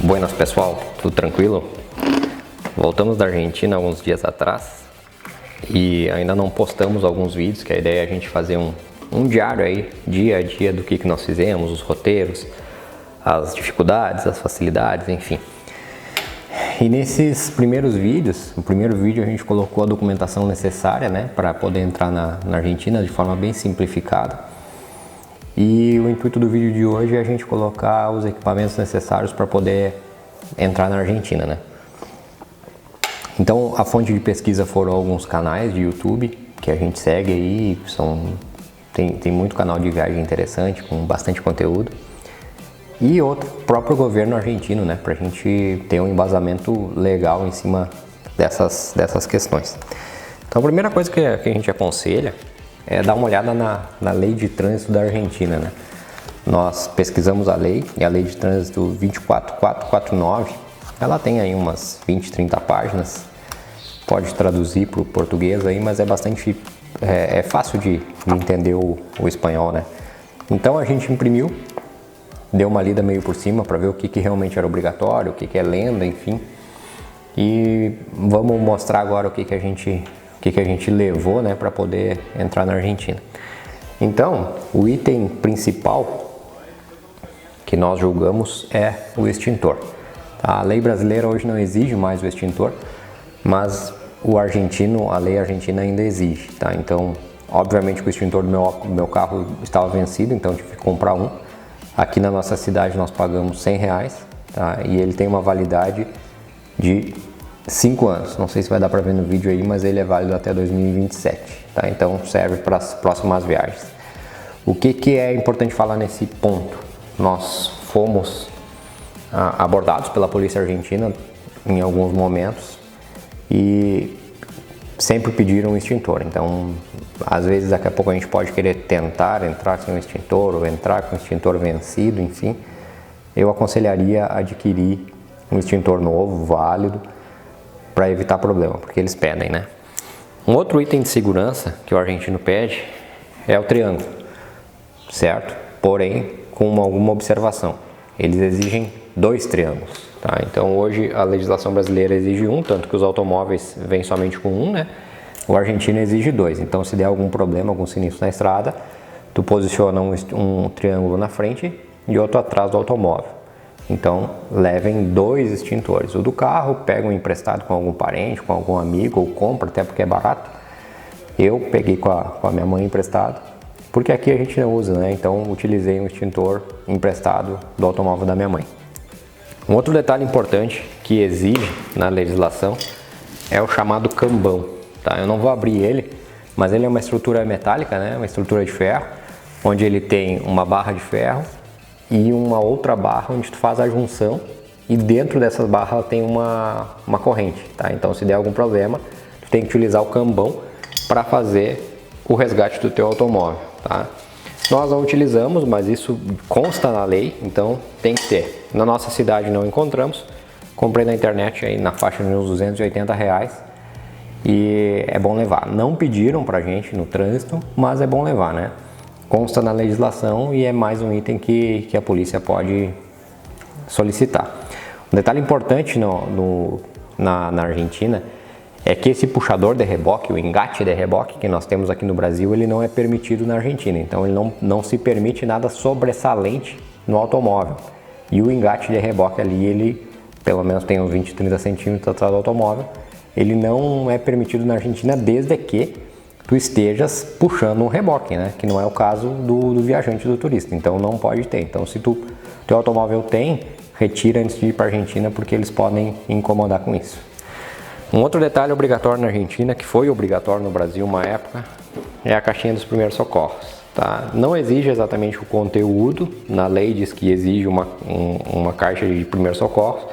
Buenas pessoal, tudo tranquilo? Voltamos da Argentina alguns dias atrás e ainda não postamos alguns vídeos, que a ideia é a gente fazer um diário aí, dia a dia do que nós fizemos, os roteiros, as dificuldades, as facilidades, enfim. E nesses primeiros vídeos, no primeiro vídeo a gente colocou a documentação necessária, né, para poder entrar na Argentina de forma bem simplificada. E o intuito do vídeo de hoje é a gente colocar os equipamentos necessários para poder entrar na Argentina, né? Então a fonte de pesquisa foram alguns canais de YouTube que a gente segue aí, tem muito canal de viagem interessante, com bastante conteúdo. E outro, próprio governo argentino, né? Para a gente ter um embasamento legal em cima dessas questões. Então a primeira coisa que a gente aconselha é dar uma olhada na lei de trânsito da Argentina, né? Nós pesquisamos a lei, e a lei de trânsito 24449, ela tem aí umas 20, 30 páginas, pode traduzir para o português aí, mas é bastante, é fácil de entender o espanhol, né? Então a gente imprimiu, deu uma lida meio por cima para ver o que realmente era obrigatório, o que é lenda, enfim. E vamos mostrar agora o que a gente levou, né, para poder entrar na Argentina. Então, o item principal que nós julgamos é o extintor. A lei brasileira hoje não exige mais o extintor, mas a lei argentina ainda exige, tá? Então, obviamente que o extintor do meu carro estava vencido, então tive que comprar um. Aqui na nossa cidade nós pagamos R$100, tá? E ele tem uma validade de 5 anos. Não sei se vai dar para ver no vídeo aí, mas ele é válido até 2027, tá? Então serve para as próximas viagens. O que é importante falar nesse ponto? Nós fomos abordados pela polícia argentina em alguns momentos e sempre pediram um extintor. Então, às vezes, daqui a pouco a gente pode querer tentar entrar sem um extintor ou entrar com o extintor vencido, enfim. Eu aconselharia adquirir um extintor novo, válido, para evitar problema, porque eles pedem, né? Um outro item de segurança que o argentino pede é o triângulo, certo? Porém, com alguma observação. Eles exigem 2 triângulos, tá? Então hoje a legislação brasileira exige um, tanto que os automóveis vêm somente com um, né? O argentino exige 2. Então se der algum problema, algum sinistro na estrada, tu posiciona um triângulo na frente e outro atrás do automóvel. Então levem 2 extintores. O do carro pega um emprestado com algum parente, com algum amigo, ou compra, até porque é barato. Eu peguei com a minha mãe emprestado, porque aqui a gente não usa, né? Então utilizei um extintor emprestado do automóvel da minha mãe. Um outro detalhe importante que exige na legislação é o chamado cambão, tá? Eu não vou abrir ele, mas ele é uma estrutura metálica, né? Uma estrutura de ferro, onde ele tem uma barra de ferro e uma outra barra onde tu faz a junção, e dentro dessas barras ela tem uma corrente, tá? Então se der algum problema, tu tem que utilizar o cambão para fazer o resgate do teu automóvel, tá? Nós não utilizamos, mas isso consta na lei, então tem que ter. Na nossa cidade não encontramos, comprei na internet aí na faixa de uns R$280 e é bom levar. Não pediram pra gente no trânsito, mas é bom levar, né? Consta na legislação e é mais um item que a polícia pode solicitar. Um detalhe importante na Argentina é que esse puxador de reboque, o engate de reboque que nós temos aqui no Brasil, ele não é permitido na Argentina. Então ele não se permite nada sobressalente no automóvel. E o engate de reboque ali, ele pelo menos tem uns 20, 30 centímetros atrás do automóvel. Ele não é permitido na Argentina desde que tu estejas puxando um reboque, né? Que não é o caso do viajante, do turista. Então não pode ter. Então se teu automóvel tem, retira antes de ir para a Argentina, porque eles podem incomodar com isso. Um outro detalhe obrigatório na Argentina, que foi obrigatório no Brasil uma época, é a caixinha dos primeiros socorros, tá? Não exige exatamente o conteúdo, na lei diz que exige uma caixa de primeiros socorros,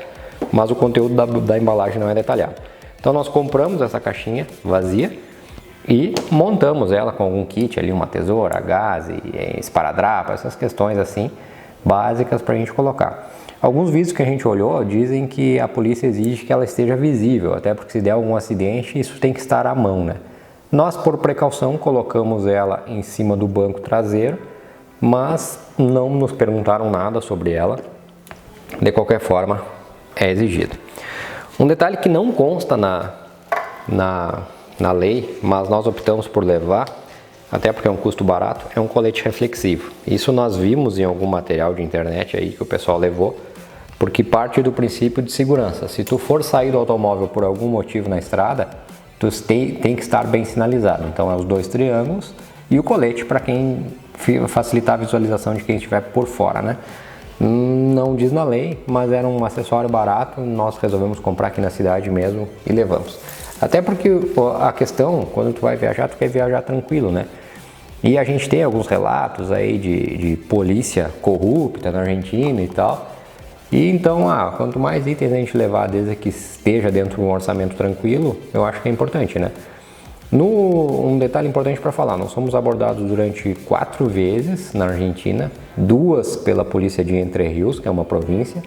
mas o conteúdo da embalagem não é detalhado. Então nós compramos essa caixinha vazia e montamos ela com algum kit ali, uma tesoura, gás, esparadrapo, essas questões assim, básicas para a gente colocar. Alguns vídeos que a gente olhou dizem que a polícia exige que ela esteja visível, até porque se der algum acidente, isso tem que estar à mão, né? Nós, por precaução, colocamos ela em cima do banco traseiro, mas não nos perguntaram nada sobre ela. De qualquer forma, é exigido. Um detalhe que não consta na lei, mas nós optamos por levar, até porque é um custo barato, é um colete reflexivo. Isso nós vimos em algum material de internet aí que o pessoal levou, porque parte do princípio de segurança. Se tu for sair do automóvel por algum motivo na estrada, tu tem que estar bem sinalizado. Então é os 2 triângulos e o colete para quem facilitar a visualização de quem estiver por fora, né? Não diz na lei, mas era um acessório barato, nós resolvemos comprar aqui na cidade mesmo e levamos. Até porque a questão, quando tu vai viajar, tu quer viajar tranquilo, né? E a gente tem alguns relatos aí de polícia corrupta na Argentina e tal. E então, quanto mais itens a gente levar, desde que esteja dentro de um orçamento tranquilo, eu acho que é importante, né? Um detalhe importante para falar, nós fomos abordados durante 4 vezes na Argentina, 2 pela polícia de Entre Rios, que é uma província,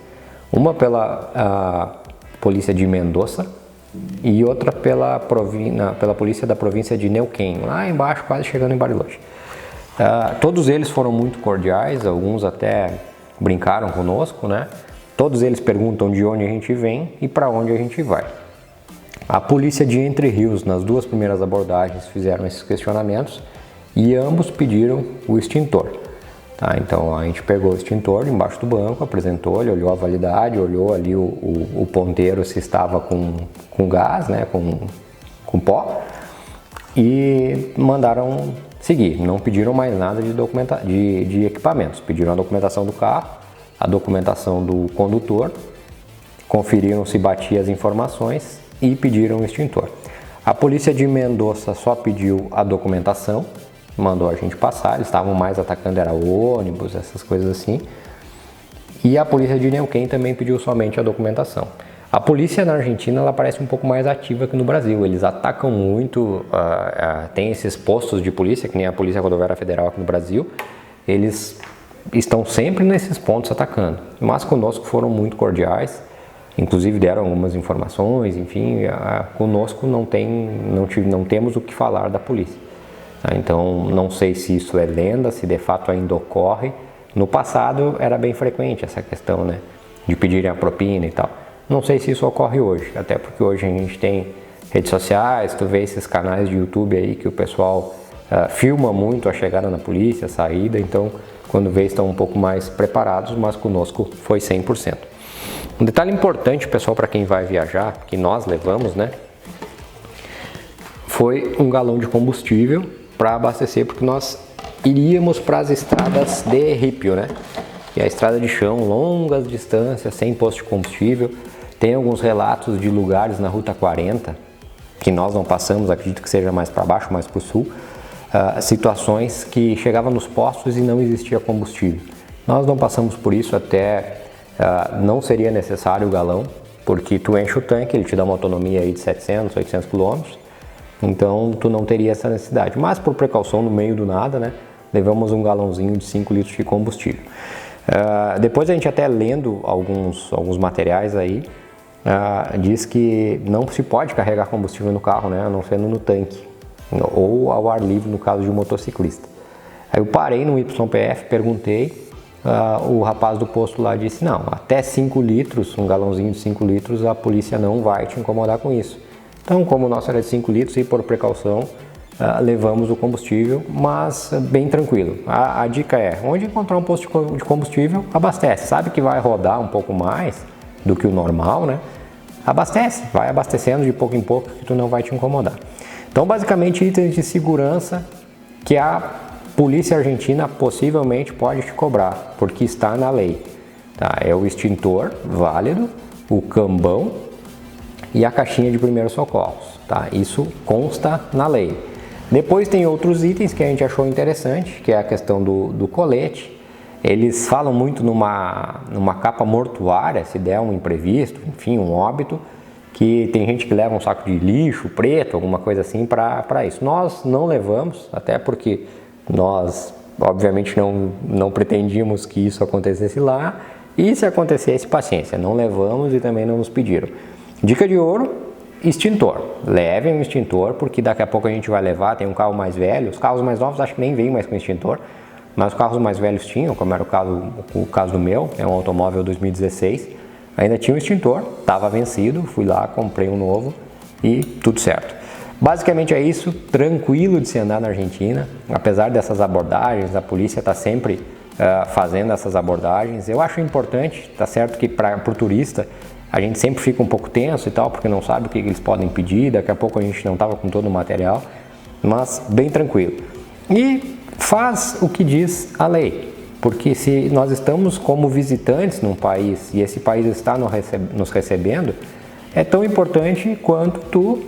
uma pela polícia de Mendoza e outra pela polícia da província de Neuquén, lá embaixo, quase chegando em Bariloche. Todos eles foram muito cordiais, alguns até brincaram conosco, né? Todos eles perguntam de onde a gente vem e para onde a gente vai. A polícia de Entre Rios, nas 2 primeiras abordagens, fizeram esses questionamentos e ambos pediram o extintor. Tá? Então a gente pegou o extintor embaixo do banco, apresentou, ele olhou a validade, olhou ali o ponteiro se estava com gás, né? com pó, e mandaram seguir. Não pediram mais nada de equipamentos, pediram a documentação do carro, a documentação do condutor, conferiram se batia as informações e pediram o extintor. A polícia de Mendoza só pediu a documentação, mandou a gente passar, eles estavam mais atacando, era ônibus, essas coisas assim. E a polícia de Neuquén também pediu somente a documentação. A polícia na Argentina, ela parece um pouco mais ativa que no Brasil, eles atacam muito, tem esses postos de polícia, que nem a Polícia Rodoviária Federal aqui no Brasil, eles estão sempre nesses pontos atacando, mas conosco foram muito cordiais, inclusive deram algumas informações, enfim, conosco não temos o que falar da polícia. Então não sei se isso é lenda, se de fato ainda ocorre. No passado era bem frequente essa questão, né, de pedirem a propina e tal. Não sei se isso ocorre hoje, até porque hoje a gente tem redes sociais, tu vê esses canais de YouTube aí que o pessoal filma muito a chegada na polícia, a saída, então quando vê estão um pouco mais preparados, mas conosco foi 100%. Um detalhe importante, pessoal, para quem vai viajar, que nós levamos, né, foi um galão de combustível para abastecer, porque nós iríamos para as estradas de ripio, né, que é a estrada de chão, longas distâncias, sem posto de combustível. Tem alguns relatos de lugares na Ruta 40, que nós não passamos, acredito que seja mais para baixo, mais para o sul, situações que chegavam nos postos e não existia combustível. Nós não passamos por isso, até não seria necessário o galão, porque tu enche o tanque, ele te dá uma autonomia aí de 700, 800 km, então tu não teria essa necessidade. Mas por precaução, no meio do nada, né, levamos um galãozinho de 5 litros de combustível. Depois a gente até lendo alguns materiais aí, diz que não se pode carregar combustível no carro, né, a não ser no tanque, ou ao ar livre no caso de um motociclista. Aí eu parei no YPF, perguntei, o rapaz do posto lá disse, não, até 5 litros, um galãozinho de 5 litros, a polícia não vai te incomodar com isso. Então, como o nosso era de 5 litros e por precaução, levamos o combustível, mas bem tranquilo. A dica é, onde encontrar um posto de combustível, abastece. Sabe que vai rodar um pouco mais do que o normal, né? Abastece, vai abastecendo de pouco em pouco que tu não vai te incomodar. Então, basicamente, itens de segurança que a polícia argentina possivelmente pode te cobrar, porque está na lei. Tá? É o extintor válido, o cambão e a caixinha de primeiros socorros. Tá? Isso consta na lei. Depois tem outros itens que a gente achou interessante, que é a questão do colete. Eles falam muito numa capa mortuária, se der um imprevisto, enfim, um óbito, que tem gente que leva um saco de lixo preto, alguma coisa assim para isso. Nós não levamos, até porque nós obviamente não pretendíamos que isso acontecesse lá, e se acontecesse, paciência, não levamos e também não nos pediram. Dica de ouro, extintor. Levem um extintor, porque daqui a pouco a gente vai levar, tem um carro mais velho, os carros mais novos acho que nem vêm mais com extintor, mas os carros mais velhos tinham, como era o caso do meu, é um automóvel 2016, ainda tinha um extintor, estava vencido, fui lá, comprei um novo e tudo certo. Basicamente é isso, tranquilo de se andar na Argentina, apesar dessas abordagens, a polícia está sempre fazendo essas abordagens. Eu acho importante, tá certo que para o turista a gente sempre fica um pouco tenso e tal, porque não sabe o que eles podem pedir, daqui a pouco a gente não estava com todo o material, mas bem tranquilo. E faz o que diz a lei, porque se nós estamos como visitantes num país e esse país está nos recebendo, é tão importante quanto tu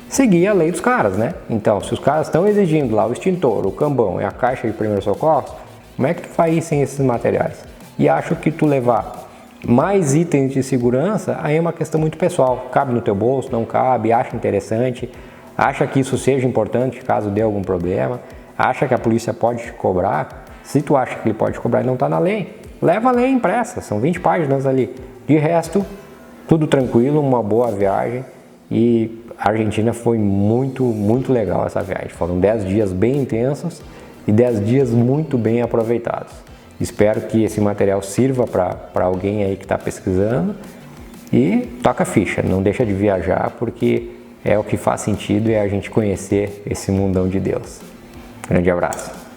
seguir a lei dos caras, né? Então, se os caras estão exigindo lá o extintor, o cambão e a caixa de primeiros socorros, como é que tu faz sem esses materiais? E acho que tu levar mais itens de segurança aí é uma questão muito pessoal. Cabe no teu bolso, não cabe, acha interessante, acha que isso seja importante caso dê algum problema, acha que a polícia pode te cobrar. Se tu acha que ele pode cobrar e não está na lei, leva a lei impressa, são 20 páginas ali. De resto, tudo tranquilo, uma boa viagem e a Argentina foi muito, muito legal essa viagem. Foram 10 dias bem intensos e 10 dias muito bem aproveitados. Espero que esse material sirva para alguém aí que está pesquisando e toca a ficha, não deixa de viajar porque é o que faz sentido, é a gente conhecer esse mundão de Deus. Grande abraço.